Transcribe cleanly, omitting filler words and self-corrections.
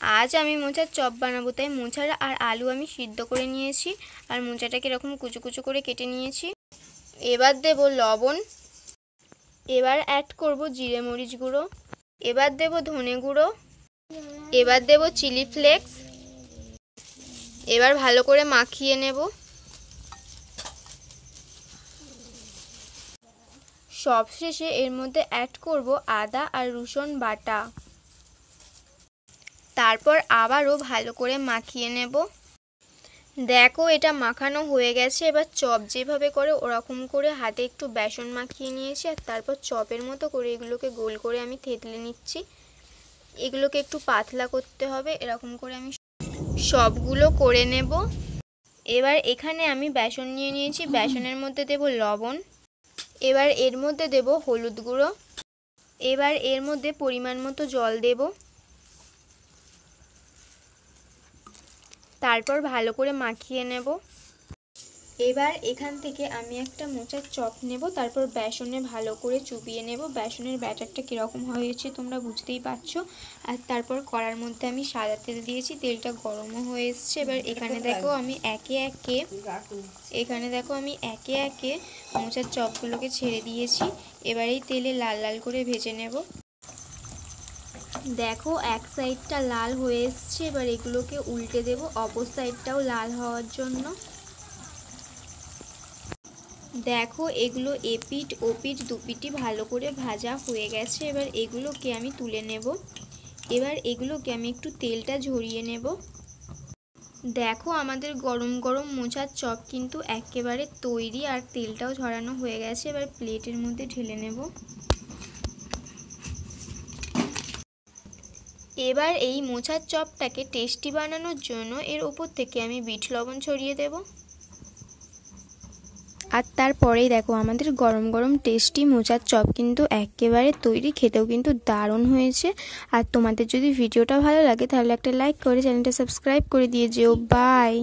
আজ আমি মোচার চপ বানাবো, তাই মোচার আর আলু আমি সিদ্ধ করে নিয়েছি আর মোচাটাকে এরকম কুচু কুচু করে কেটে নিয়েছি। এবার দেব লবণ, এবার অ্যাড করব জিরে মরিচ গুঁড়ো, এবার দেব ধনে গুঁড়ো, এবার দেব চিলি ফ্লেক্স। এবার ভালো করে মাখিয়ে নেব। সবশেষে এর মধ্যে অ্যাড করব আদা আর রসুন বাটা। তারপর আবারও ভালো করে মাখিয়ে নেব। দেখো এটা মাখানো হয়ে গেছে। এবার চপ যেভাবে করে ওরকম করে হাতে একটু বেসন মাখিয়ে নিয়েছি আর তারপর চপের মতো করে এগুলোকে গোল করে আমি থেতলে নিচ্ছি। এগুলোকে একটু পাতলা করতে হবে, এরকম করে আমি সবগুলো করে নেব। এবার এখানে আমি বেসন নিয়ে নিয়েছি, বেসনের মধ্যে দেব লবণ, এবার এর মধ্যে দেব হলুদ গুঁড়ো, এবার এর মধ্যে পরিমাণ মতো জল দেব। তারপর ভালো করে মাখিয়ে নেব। এবার এখান থেকে আমি একটা মোচার চপ নেব, তারপর বেসনে ভালো করে চুবিয়ে নেব। বেসনের ব্যাটারটা কীরকম হয়েছে তোমরা বুঝতেই পারছো। আর তারপর কড়ার মধ্যে আমি সাদা তেল দিয়েছি, তেলটা গরমও হয়ে এসছে। এবার এখানে দেখো আমি একে একে মোচার চপগুলোকে ছেড়ে দিয়েছি। এবার এই তেলে লাল লাল করে ভেজে নেব। দেখো এক সাইডটা লাল হয়ে এসছে, এবার এগুলোকে উল্টে দেব অপর সাইডটাও লাল হওয়ার জন্য। দেখো এগুলো এপিঠ ওপিঠ দুপিঠই ভালো করে ভাজা হয়ে গেছে। এবার এগুলোকে আমি তুলে নেব। এবার এগুলোকে আমি একটু তেলটা ঝরিয়ে নেব। দেখো আমাদের গরম গরম মোচার চপ কিন্তু একেবারে তৈরি আর তেলটাও ঝরানো হয়ে গেছে। এবার প্লেটের মধ্যে ঢেলে নেব। এবার এই মোচার চপটাকে টেস্টি বানানোর জন্য এর উপর থেকে আমি বিট লবণ ছড়িয়ে দেব। আর তারপরেই দেখো আমাদের গরম গরম টেস্টি মোচার চপ কিন্তু একেবারে তৈরি, খেতেও কিন্তু দারুণ হয়েছে। আর তোমাদের যদি ভিডিওটা ভালো লাগে তাহলে একটা লাইক করে চ্যানেলটা সাবস্ক্রাইব করে দিয়ে যেও। বাই।